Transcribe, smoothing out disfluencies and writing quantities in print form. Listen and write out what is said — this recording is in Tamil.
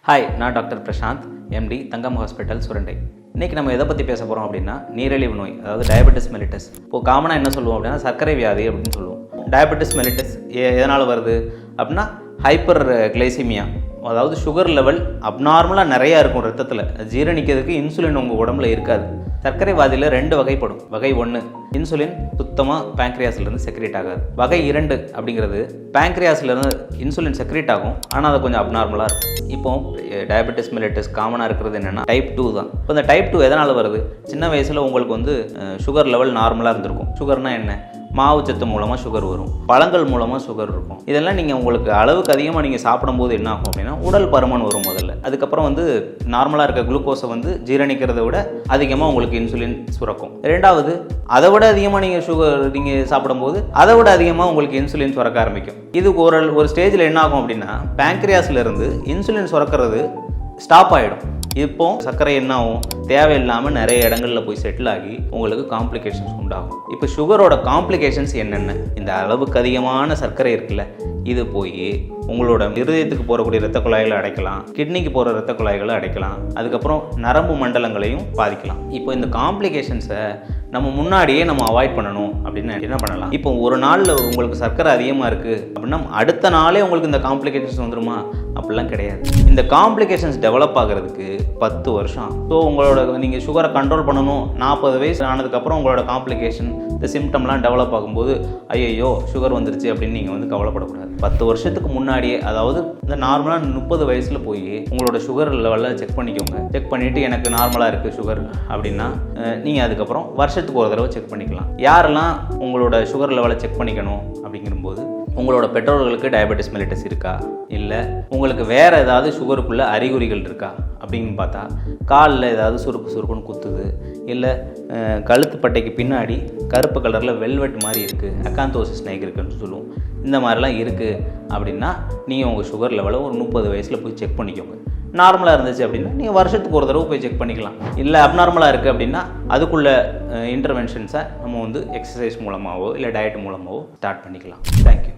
ஹாய், நான் டாக்டர் பிரசாந்த், எம்டி, தங்கம் ஹாஸ்பிட்டல், சுரண்டை. இன்றைக்கி நம்ம எதை பற்றி பேச போகிறோம் அப்படின்னா நீரிழிவு நோய், அதாவது டயபெட்டிஸ் மெலிட்டஸ். இப்போது காமனாக என்ன சொல்லுவோம் அப்படின்னா சர்க்கரை வியாதி அப்படின்னு சொல்லுவோம். டயபெட்டிஸ் மெலிட்டஸ் எதனால் வருது அப்படின்னா ஹைப்பர் கிளைசிமியா, அதாவது சுகர் லெவல் அப்நார்மலாக நிறையா இருக்கும் ரத்தத்தில். ஜீரணிக்கிறதுக்கு இன்சுலின் உங்கள் உடம்புல இருக்காது. சர்க்கரை வியாதியில் 2 வகைப்படும். வகை 1 இன்சுலின் சுத்தமாக பேங்க்ரியாஸ்லேருந்து செக்ரேட் ஆகாது. வகை 2 அப்படிங்கிறது பேங்க்ரியாஸ்லேருந்து இன்சுலின் செக்ரேட் ஆகும், ஆனால் அது கொஞ்சம் அப்நார்மலாக இருக்கும். இப்போ டயபெட்டிஸ் மெலிட்டஸ் காமனாக இருக்கிறது என்னென்னா டைப் 2 தான். இப்போ இந்த டைப் 2 எதனால் வருது? சின்ன வயசில் உங்களுக்கு சுகர் லெவல் நார்மலாக இருந்திருக்கும். சுகர்னால் என்ன? மாவு சத்து மூலமாக சுகர் வரும், பழங்கள் மூலமாக சுகர் இருக்கும். இதெல்லாம் நீங்கள் உங்களுக்கு அளவுக்கு அதிகமாக நீங்கள் சாப்பிடும்போது என்ன ஆகும் அப்படின்னா உடல் பருமன் வரும் முதல்ல. அதுக்கப்புறம் நார்மலாக இருக்க குளுக்கோஸை ஜீரணிக்கிறத விட அதிகமாக உங்களுக்கு இன்சுலின் சுரக்கும். ரெண்டாவது, அதை விட அதிகமாக நீங்கள் சாப்பிடும்போது அதை விட அதிகமாக உங்களுக்கு இன்சுலின் சுரக்க ஆரம்பிக்கும். இது ஒரு ஸ்டேஜில் என்ன ஆகும் அப்படின்னா பேங்க்ரியாஸ்லேருந்து இன்சுலின் சுரக்கிறது ஸ்டாப் ஆகிடும். இப்போ சர்க்கரை என்ன ஆகும்? தேவையில்லாமல் நிறைய இடங்களில் போய் செட்டில் ஆகி உங்களுக்கு காம்ப்ளிகேஷன்ஸ் உண்டாகும். இப்போ சுகரோட காம்ப்ளிகேஷன்ஸ் என்னென்ன? இந்த அளவுக்கு அதிகமான சர்க்கரை இருக்குல்ல, இது போய் உங்களோட இருதயத்துக்கு போகக்கூடிய இரத்த குழாய்களை அடைக்கலாம், கிட்னிக்கு போகிற இரத்த குழாய்களை அடைக்கலாம், அதுக்கப்புறம் நரம்பு மண்டலங்களையும் பாதிக்கலாம். இப்போ இந்த காம்ப்ளிகேஷன்ஸை நம்ம முன்னாடியே அவாய்ட் பண்ணணும் அப்படின்னா என்ன பண்ணலாம்? இப்போ ஒரு நாளில் உங்களுக்கு சர்க்கரை அதிகமாக இருக்குது அப்படின்னா அடுத்த நாளே உங்களுக்கு இந்த காம்ப்ளிகேஷன்ஸ் வந்துருமா? அப்படிலாம் கிடையாது. இந்த காம்ப்ளிகேஷன்ஸ் டெவலப் ஆகிறதுக்கு 10 வருஷம். ஸோ நீங்கள் சுகரை கண்ட்ரோல் பண்ணணும். 40 வயசு ஆனதுக்கப்புறம் உங்களோட காம்ப்ளிகேஷன் இந்த சிம்டம்லாம் டெவலப் ஆகும்போது ஐயோ சுகர் வந்துருச்சு அப்படின்னு நீங்கள் கவலைப்படக்கூடாது. 10 வருஷத்துக்கு முன்னாடியே, அதாவது இந்த நார்மலாக 30 வயசில் போய் உங்களோட சுகர் லெவலில் செக் பண்ணிக்கோங்க. செக் பண்ணிவிட்டு எனக்கு நார்மலாக இருக்குது சுகர் அப்படின்னா நீங்கள் அதுக்கப்புறம் வருஷத்துக்கு ஒரு தடவை செக் பண்ணிக்கலாம். யாரெல்லாம் உங்களோட சுகர் லெவலை செக் பண்ணிக்கணும் அப்படிங்கும்போது உங்களோட பெற்றோர்களுக்கு டயபெட்டிஸ் மெலிட்டஸ் இருக்கா, இல்லை உங்களுக்கு வேறு ஏதாவது சுகருக்குள்ள அறிகுறிகள் இருக்கா அப்படின்னு பார்த்தா காலில் ஏதாவது சுருக்குன்னு குத்துது, இல்லை கழுத்து பட்டைக்கு பின்னாடி கருப்பு கலரில் வெல்வெட் மாதிரி இருக்குது, அக்காந்தோசிஸ் நைக்ரிக்குன்னு சொல்லுவோம். இந்த மாதிரிலாம் இருக்குது அப்படின்னா நீங்கள் உங்கள் சுகர் லெவலை ஒரு 30 வயசில் போய் செக் பண்ணிக்கோங்க. நார்மலாக இருந்துச்சு அப்படின்னா நீங்கள் வருஷத்துக்கு ஒரு தடவை போய் செக் பண்ணிக்கலாம். இல்லை அப்நார்மலாக இருக்குது அப்படின்னா அதுக்குள்ள இன்டர்வென்ஷன்ஸை நம்ம எக்ஸசைஸ் மூலமாகவோ இல்லை டயட் மூலமாகவோ ஸ்டார்ட் பண்ணிக்கலாம். தேங்க்யூ.